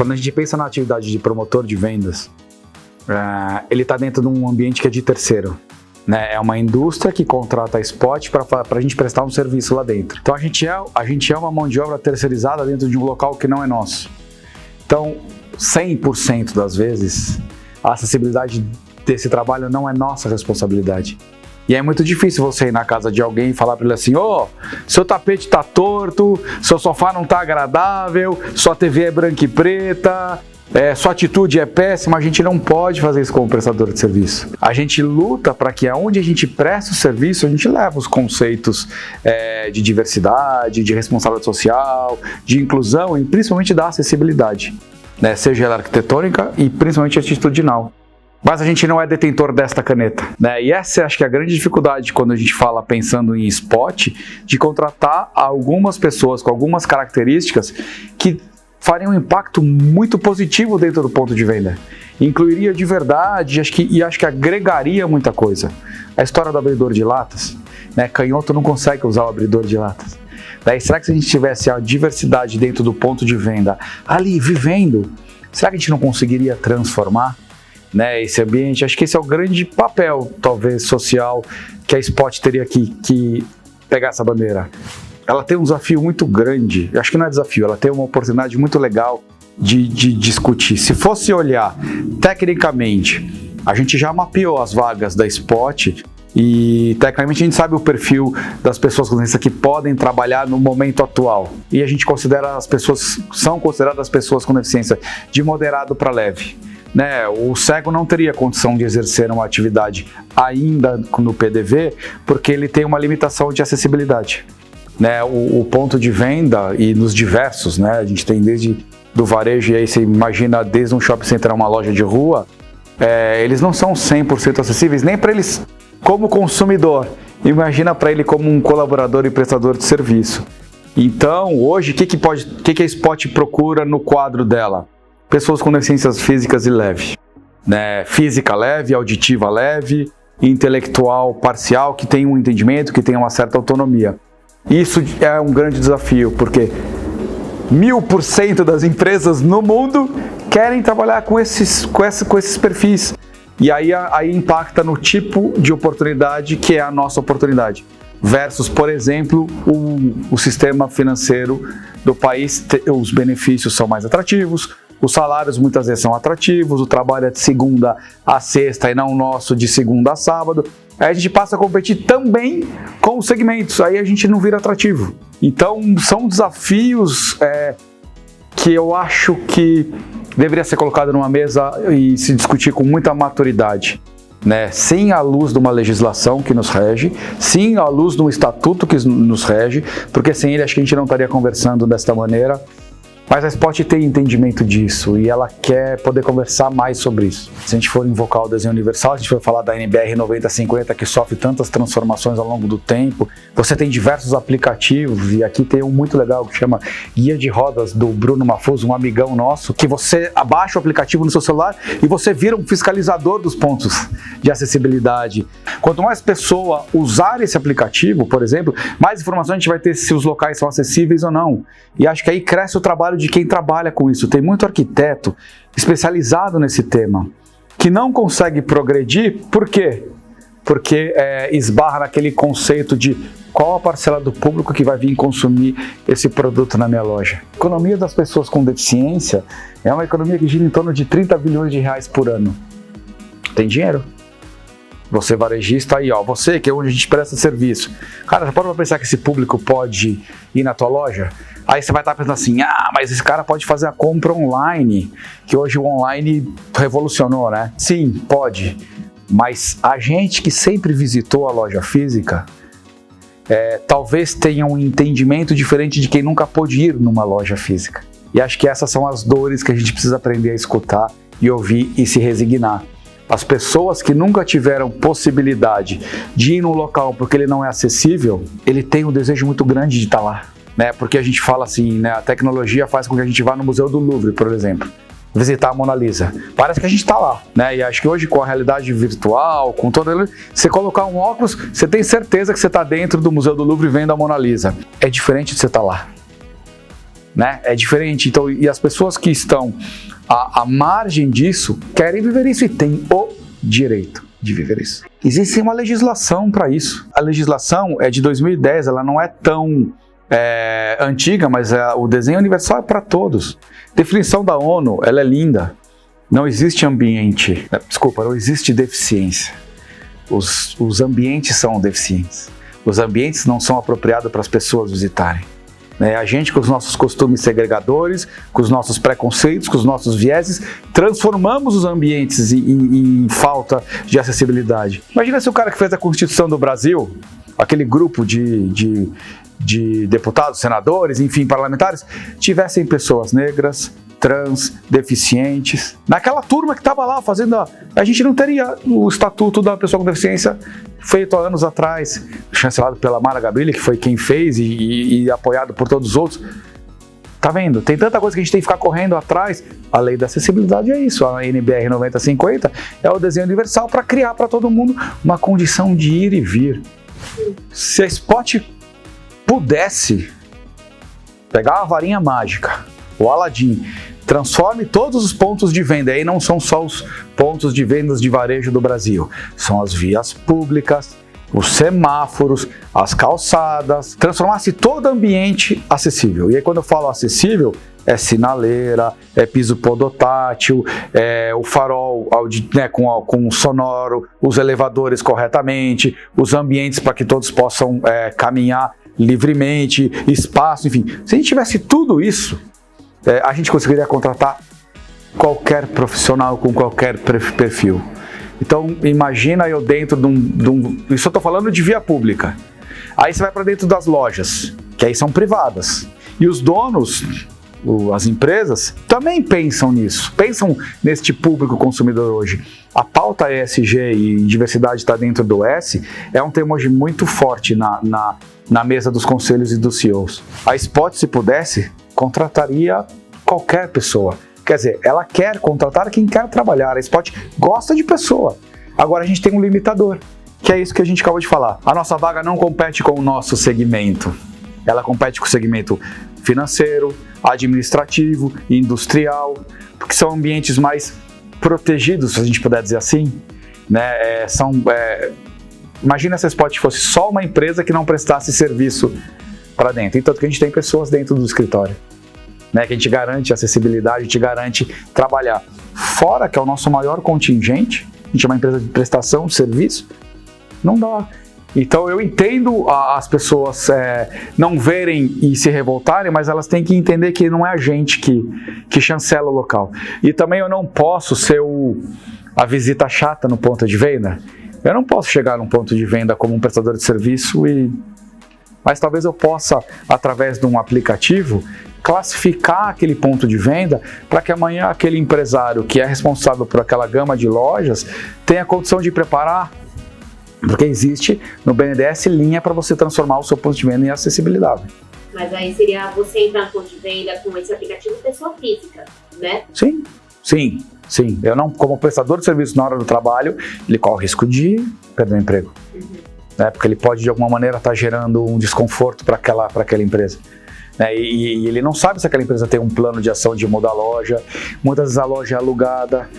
quando a gente pensa na atividade de promotor de vendas, ele está dentro de um ambiente que é de terceiro. Né? É uma indústria que contrata a Spot para a gente prestar um serviço lá dentro. Então a gente é uma mão de obra terceirizada dentro de um local que não é nosso. Então, 100% das vezes, a acessibilidade desse trabalho não é nossa responsabilidade. E é muito difícil você ir na casa de alguém e falar para ele assim: seu tapete tá torto, seu sofá não tá agradável, sua TV é branca e preta, sua atitude é péssima. A gente não pode fazer isso como prestador de serviço. A gente luta para que aonde a gente presta o serviço, a gente leva os conceitos de diversidade, de responsabilidade social, de inclusão e principalmente da acessibilidade, né? Seja ela arquitetônica e principalmente atitudinal. Mas a gente não é detentor desta caneta, né? E essa acho que é a grande dificuldade quando a gente fala pensando em Spot, de contratar algumas pessoas com algumas características que fariam um impacto muito positivo dentro do ponto de venda. Incluiria de verdade, acho que agregaria muita coisa. A história do abridor de latas, né? Canhoto não consegue usar o abridor de latas. Daí, será que se a gente tivesse a diversidade dentro do ponto de venda, ali vivendo, será que a gente não conseguiria transformar, né, esse ambiente? Acho que esse é o grande papel, talvez, social, que a Spot teria que pegar essa bandeira. Ela tem um desafio muito grande, acho que não é desafio, ela tem uma oportunidade muito legal de discutir. Se fosse olhar tecnicamente, a gente já mapeou as vagas da Spot e tecnicamente a gente sabe o perfil das pessoas com deficiência que podem trabalhar no momento atual. E a gente são consideradas pessoas com deficiência de moderado para leve. Né, o cego não teria condição de exercer uma atividade ainda no PDV porque ele tem uma limitação de acessibilidade. Né, o ponto de venda e nos diversos, né, a gente tem desde do varejo, e aí você imagina desde um shopping center a uma loja de rua, eles não são 100% acessíveis nem para eles como consumidor, imagina para ele como um colaborador e prestador de serviço. Então hoje o que a Spot procura no quadro dela? Pessoas com deficiências físicas e leve, né? Física leve, auditiva leve, intelectual parcial, que tem um entendimento, que tem uma certa autonomia. Isso é um grande desafio, porque 1000% das empresas no mundo querem trabalhar com esses perfis. E aí impacta no tipo de oportunidade que é a nossa oportunidade. Versus, por exemplo, o sistema financeiro do país, os benefícios são mais atrativos, os salários muitas vezes são atrativos, o trabalho é de segunda a sexta e não o nosso de segunda a sábado. Aí a gente passa a competir também com os segmentos, aí a gente não vira atrativo. Então são desafios que eu acho que deveria ser colocado numa mesa e se discutir com muita maturidade. Né? Sim, à luz de uma legislação que nos rege, sim, à luz de um estatuto que nos rege, porque sem ele acho que a gente não estaria conversando desta maneira. Mas a Spot tem entendimento disso e ela quer poder conversar mais sobre isso. Se a gente for invocar o desenho universal, a gente for falar da NBR 9050 que sofre tantas transformações ao longo do tempo, você tem diversos aplicativos e aqui tem um muito legal que chama Guia de Rodas do Bruno Mafuso, um amigão nosso, que você abaixa o aplicativo no seu celular e você vira um fiscalizador dos pontos de acessibilidade. Quanto mais pessoa usar esse aplicativo, por exemplo, mais informações a gente vai ter se os locais são acessíveis ou não. E acho que aí cresce o trabalho de quem trabalha com isso. Tem muito arquiteto especializado nesse tema que não consegue progredir. Por quê? Porque esbarra naquele conceito de qual a parcela do público que vai vir consumir esse produto na minha loja. A economia das pessoas com deficiência é uma economia que gira em torno de 30 bilhões de reais por ano. Tem dinheiro? Você varejista aí, você que é onde a gente presta serviço. Cara, já pode pensar que esse público pode ir na tua loja? Aí você vai estar pensando assim, mas esse cara pode fazer a compra online, que hoje o online revolucionou, né? Sim, pode. Mas a gente que sempre visitou a loja física, talvez tenha um entendimento diferente de quem nunca pôde ir numa loja física. E acho que essas são as dores que a gente precisa aprender a escutar e ouvir e se resignar. As pessoas que nunca tiveram possibilidade de ir num local porque ele não é acessível, ele tem um desejo muito grande de estar lá. Né? Porque a gente fala assim, né? A tecnologia faz com que a gente vá no Museu do Louvre, por exemplo, visitar a Mona Lisa. Parece que a gente está lá. Né? E acho que hoje com a realidade virtual, com toda você colocar um óculos, você tem certeza que você está dentro do Museu do Louvre vendo a Mona Lisa. É diferente de você estar lá. né? É diferente. Então, e as pessoas que estão à margem disso querem viver isso e têm o direito de viver isso. Existe uma legislação para isso. A legislação é de 2010, ela não é tão antiga, mas o desenho universal é para todos. Definição da ONU, ela é linda. Não existe ambiente, não existe deficiência. Os ambientes são deficientes. Os ambientes não são apropriados para as pessoas visitarem. A gente, com os nossos costumes segregadores, com os nossos preconceitos, com os nossos vieses, transformamos os ambientes em falta de acessibilidade. Imagina se o cara que fez a Constituição do Brasil, aquele grupo de deputados, senadores, enfim, parlamentares, tivessem pessoas negras, trans, deficientes. Naquela turma que estava lá fazendo, a gente não teria o Estatuto da Pessoa com Deficiência feito há anos atrás, chancelado pela Mara Gabrilli, que foi quem fez e apoiado por todos os outros. Tá vendo? Tem tanta coisa que a gente tem que ficar correndo atrás. A lei da acessibilidade é isso. A NBR 9050 é o desenho universal para criar para todo mundo uma condição de ir e vir. Se a Spot pudesse pegar uma varinha mágica, o Aladim, transforme todos os pontos de venda, aí não são só os pontos de vendas de varejo do Brasil, são as vias públicas, os semáforos, as calçadas, transformasse todo ambiente acessível. E aí quando eu falo acessível, é sinaleira, é piso podotátil, é o farol com sonoro, os elevadores corretamente, os ambientes para que todos possam caminhar livremente, espaço, enfim. Se a gente tivesse tudo isso, a gente conseguiria contratar qualquer profissional com qualquer perfil. Então, imagina eu dentro de um... Isso eu estou falando de via pública. Aí você vai para dentro das lojas, que aí são privadas. E os donos, as empresas, também pensam nisso. Pensam neste público consumidor hoje. A pauta ESG e diversidade está dentro do S, é um tema hoje muito forte na mesa dos conselhos e dos CEOs. A Spot, se pudesse, contrataria qualquer pessoa. Quer dizer, ela quer contratar quem quer trabalhar. A Spot gosta de pessoa. Agora a gente tem um limitador, que é isso que a gente acabou de falar. A nossa vaga não compete com o nosso segmento. Ela compete com o segmento financeiro, administrativo, industrial, porque são ambientes mais protegidos, se a gente puder dizer assim, né? Imagina se a Spot fosse só uma empresa que não prestasse serviço para dentro. Então, que a gente tem pessoas dentro do escritório, né? Que a gente garante acessibilidade, a gente garante trabalhar. Fora que é o nosso maior contingente, a gente é uma empresa de prestação de serviço, não dá. Então eu entendo as pessoas não verem e se revoltarem, mas elas têm que entender que não é a gente que chancela o local. E também eu não posso ser a visita chata no ponto de venda. Eu não posso chegar num ponto de venda como um prestador de serviço, mas talvez eu possa, através de um aplicativo, classificar aquele ponto de venda para que amanhã aquele empresário que é responsável por aquela gama de lojas tenha condição de preparar. Porque existe no BNDES linha para você transformar o seu ponto de venda em acessibilidade. Mas aí seria você entrar no ponto de venda com esse aplicativo pessoa física, né? Sim. Eu não, como prestador de serviço na hora do trabalho, ele corre o risco de perder o emprego. Né? Porque ele pode de alguma maneira estar gerando um desconforto para aquela empresa. Né? E ele não sabe se aquela empresa tem um plano de ação de mudar a loja. Muitas vezes a loja é alugada.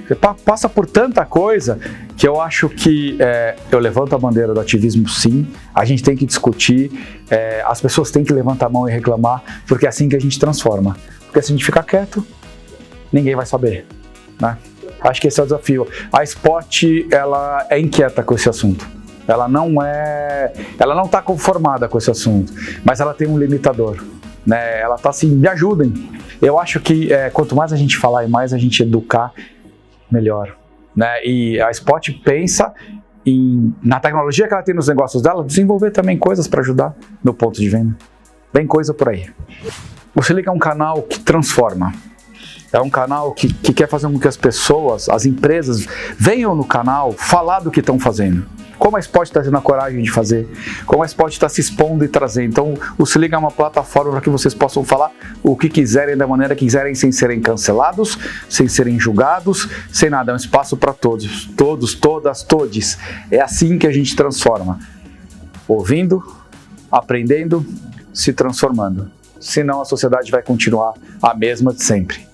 Você passa por tanta coisa que eu acho que eu levanto a bandeira do ativismo, sim. A gente tem que discutir, as pessoas têm que levantar a mão e reclamar, porque é assim que a gente transforma. Porque se a gente ficar quieto, ninguém vai saber, né? Acho que esse é o desafio. A Spot, ela é inquieta com esse assunto. Ela não está conformada com esse assunto, mas ela tem um limitador, né? Ela está assim, me ajudem. Eu acho que quanto mais a gente falar e mais a gente educar, melhor, né? E a Spot pensa na tecnologia que ela tem nos negócios dela, desenvolver também coisas para ajudar no ponto de venda. Tem coisa por aí. O Se Liga é um canal que transforma. É um canal que quer fazer com que as pessoas, as empresas, venham no canal falar do que estão fazendo. Como a Spot está tendo a coragem de fazer, como a Spot está se expondo e trazendo. Então, o Se Liga é uma plataforma para que vocês possam falar o que quiserem, da maneira que quiserem, sem serem cancelados, sem serem julgados, sem nada. É um espaço para todos, todas, todes. É assim que a gente transforma. Ouvindo, aprendendo, se transformando. senão a sociedade vai continuar a mesma de sempre.